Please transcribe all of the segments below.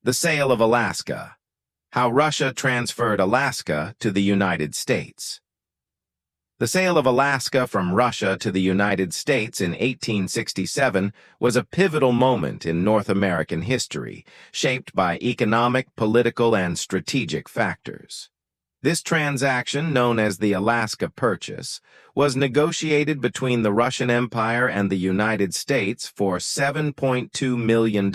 The sale of Alaska. How Russia transferred Alaska to the United States. The sale of Alaska from Russia to the United States in 1867 was a pivotal moment in North American history, shaped by economic, political, and strategic factors. This transaction, known as the Alaska Purchase, was negotiated between the Russian Empire and the United States for $7.2 million,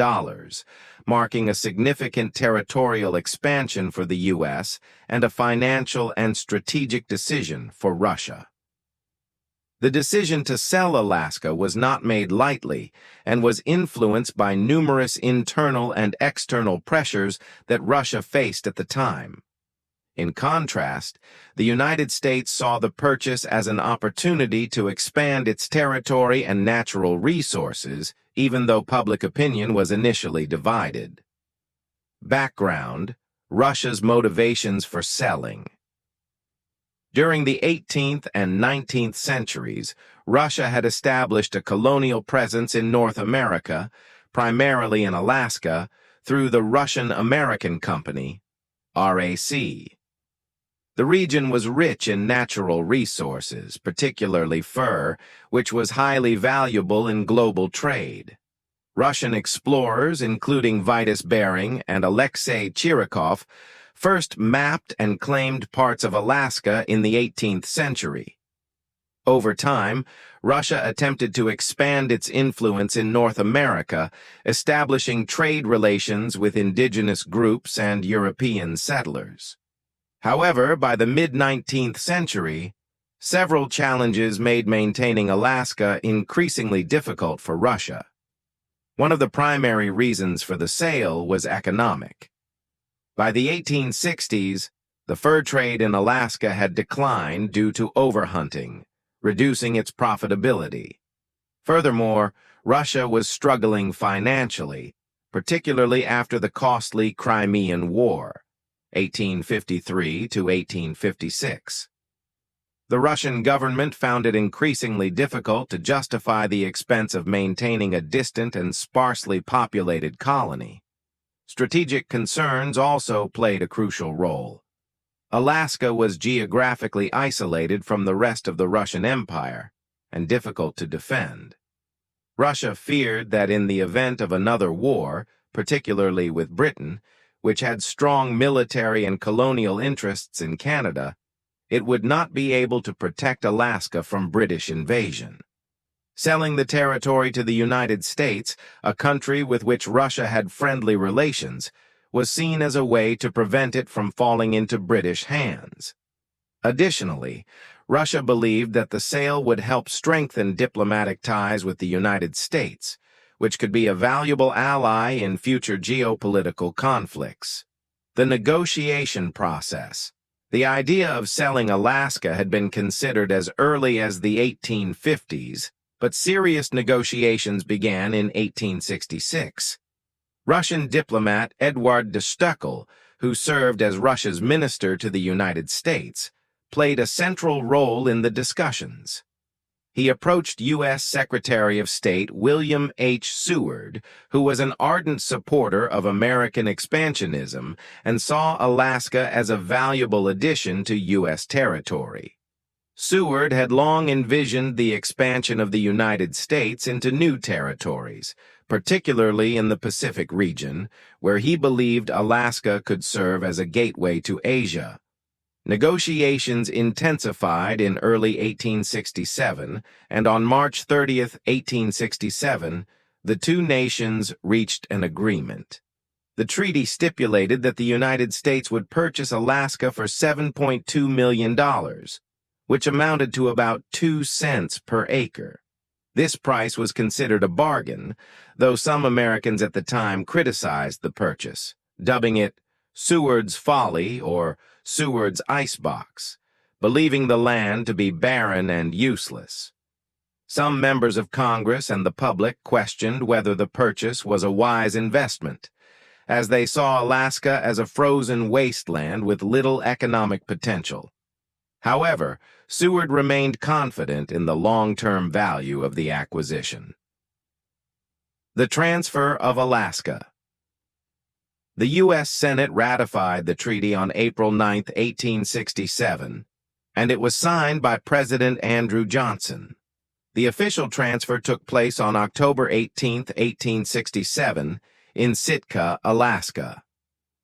marking a significant territorial expansion for the U.S. and a financial and strategic decision for Russia. The decision to sell Alaska was not made lightly and was influenced by numerous internal and external pressures that Russia faced at the time. In contrast, the United States saw the purchase as an opportunity to expand its territory and natural resources, even though public opinion was initially divided. Background: Russia's motivations for selling. During the 18th and 19th centuries, Russia had established a colonial presence in North America, primarily in Alaska, through the Russian-American Company, RAC. The region was rich in natural resources, particularly fur, which was highly valuable in global trade. Russian explorers, including Vitus Bering and Alexei Chirikov, first mapped and claimed parts of Alaska in the 18th century. Over time, Russia attempted to expand its influence in North America, establishing trade relations with indigenous groups and European settlers. However, by the mid-19th century, several challenges made maintaining Alaska increasingly difficult for Russia. One of the primary reasons for the sale was economic. By the 1860s, the fur trade in Alaska had declined due to overhunting, reducing its profitability. Furthermore, Russia was struggling financially, particularly after the costly Crimean War, 1853 to 1856. The Russian government found it increasingly difficult to justify the expense of maintaining a distant and sparsely populated colony. Strategic concerns also played a crucial role. Alaska was geographically isolated from the rest of the Russian Empire and difficult to defend. Russia feared that in the event of another war, particularly with Britain, which had strong military and colonial interests in Canada, it would not be able to protect Alaska from British invasion. Selling the territory to the United States, a country with which Russia had friendly relations, was seen as a way to prevent it from falling into British hands. Additionally, Russia believed that the sale would help strengthen diplomatic ties with the United States, which could be a valuable ally in future geopolitical conflicts. The negotiation process. The idea of selling Alaska had been considered as early as the 1850s, but serious negotiations began in 1866. Russian diplomat Eduard de Stuckel, who served as Russia's minister to the United States, played a central role in the discussions. He approached U.S. Secretary of State William H. Seward, who was an ardent supporter of American expansionism and saw Alaska as a valuable addition to U.S. territory. Seward had long envisioned the expansion of the United States into new territories, particularly in the Pacific region, where he believed Alaska could serve as a gateway to Asia. Negotiations intensified in early 1867, and on March 30, 1867, the two nations reached an agreement. The treaty stipulated that the United States would purchase Alaska for $7.2 million, which amounted to about 2 cents per acre. This price was considered a bargain, though some Americans at the time criticized the purchase, dubbing it Seward's Folly or Seward's Icebox, believing the land to be barren and useless. Some members of Congress and the public questioned whether the purchase was a wise investment, as they saw Alaska as a frozen wasteland with little economic potential. However, Seward remained confident in the long-term value of the acquisition. The transfer of Alaska. The U.S. Senate ratified the treaty on April 9, 1867, and it was signed by President Andrew Johnson. The official transfer took place on October 18, 1867, in Sitka, Alaska.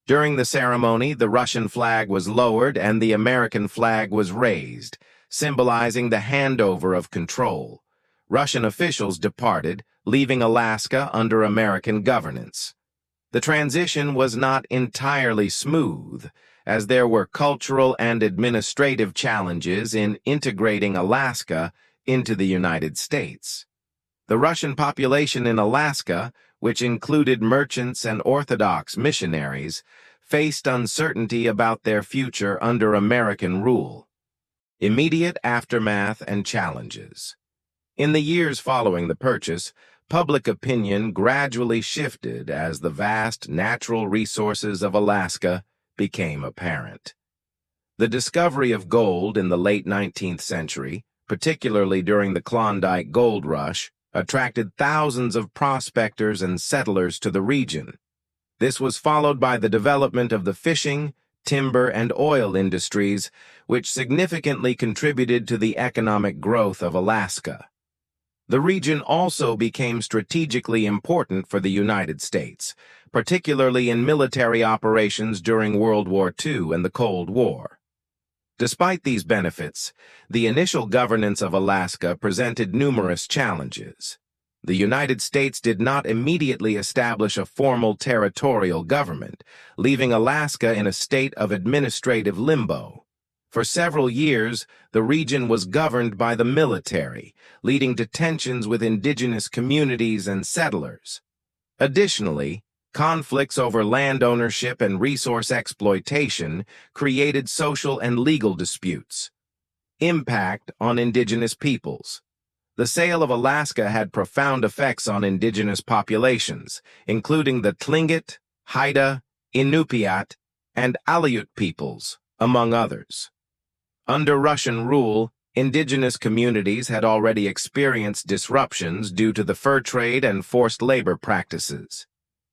During the ceremony, the Russian flag was lowered and the American flag was raised, symbolizing the handover of control. Russian officials departed, leaving Alaska under American governance. The transition was not entirely smooth, as there were cultural and administrative challenges in integrating Alaska into the United States. The Russian population in Alaska, which included merchants and Orthodox missionaries, faced uncertainty about their future under American rule. Immediate aftermath and challenges. In the years following the purchase, public opinion gradually shifted as the vast natural resources of Alaska became apparent. The discovery of gold in the late 19th century, particularly during the Klondike Gold Rush, attracted thousands of prospectors and settlers to the region. This was followed by the development of the fishing, timber, and oil industries, which significantly contributed to the economic growth of Alaska. The region also became strategically important for the United States, particularly in military operations during World War II and the Cold War. Despite these benefits, the initial governance of Alaska presented numerous challenges. The United States did not immediately establish a formal territorial government, leaving Alaska in a state of administrative limbo. For several years, the region was governed by the military, leading to tensions with indigenous communities and settlers. Additionally, conflicts over land ownership and resource exploitation created social and legal disputes. Impact on indigenous peoples. The sale of Alaska had profound effects on indigenous populations, including the Tlingit, Haida, Inupiat, and Aleut peoples, among others. Under Russian rule, indigenous communities had already experienced disruptions due to the fur trade and forced labor practices.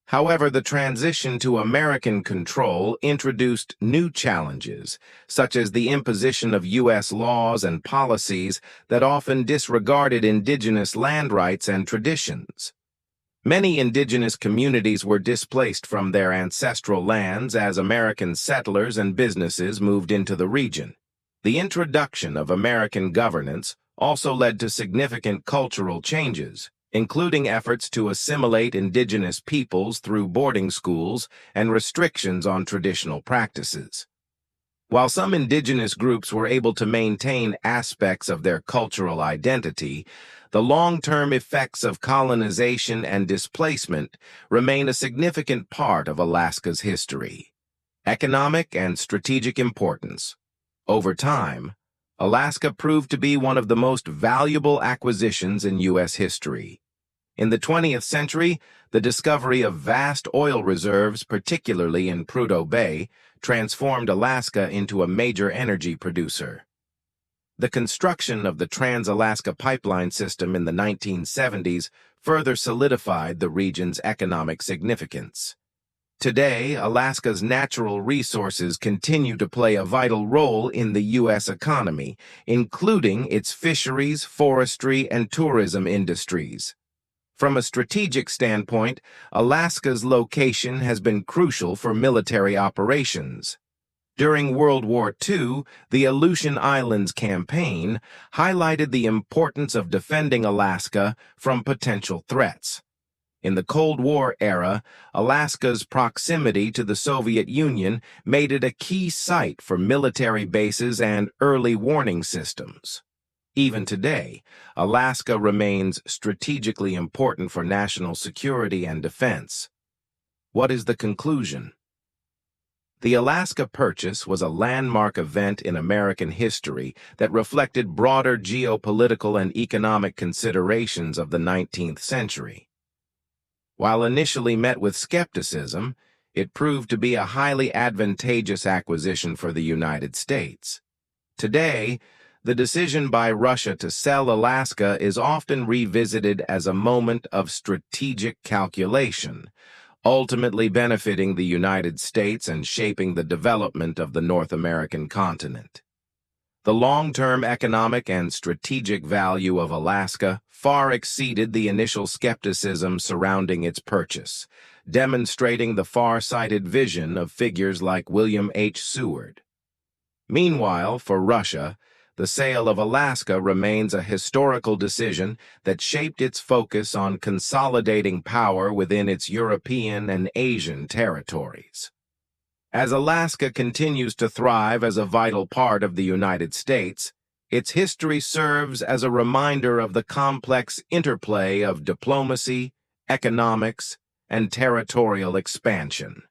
However, the transition to American control introduced new challenges, such as the imposition of U.S. laws and policies that often disregarded indigenous land rights and traditions. Many indigenous communities were displaced from their ancestral lands as American settlers and businesses moved into the region. The introduction of American governance also led to significant cultural changes, including efforts to assimilate indigenous peoples through boarding schools and restrictions on traditional practices. While some indigenous groups were able to maintain aspects of their cultural identity, the long-term effects of colonization and displacement remain a significant part of Alaska's history. Economic and strategic importance. Over time, Alaska proved to be one of the most valuable acquisitions in U.S. history. In the 20th century, the discovery of vast oil reserves, particularly in Prudhoe Bay, transformed Alaska into a major energy producer. The construction of the Trans-Alaska Pipeline system in the 1970s further solidified the region's economic significance. Today, Alaska's natural resources continue to play a vital role in the U.S. economy, including its fisheries, forestry, and tourism industries. From a strategic standpoint, Alaska's location has been crucial for military operations. During World War II, the Aleutian Islands Campaign highlighted the importance of defending Alaska from potential threats. In the Cold War era, Alaska's proximity to the Soviet Union made it a key site for military bases and early warning systems. Even today, Alaska remains strategically important for national security and defense. What is the conclusion? The Alaska Purchase was a landmark event in American history that reflected broader geopolitical and economic considerations of the 19th century. While initially met with skepticism, it proved to be a highly advantageous acquisition for the United States. Today, the decision by Russia to sell Alaska is often revisited as a moment of strategic calculation, ultimately benefiting the United States and shaping the development of the North American continent. The long-term economic and strategic value of Alaska far exceeded the initial skepticism surrounding its purchase, demonstrating the far-sighted vision of figures like William H. Seward. Meanwhile, for Russia, the sale of Alaska remains a historical decision that shaped its focus on consolidating power within its European and Asian territories. As Alaska continues to thrive as a vital part of the United States, its history serves as a reminder of the complex interplay of diplomacy, economics, and territorial expansion.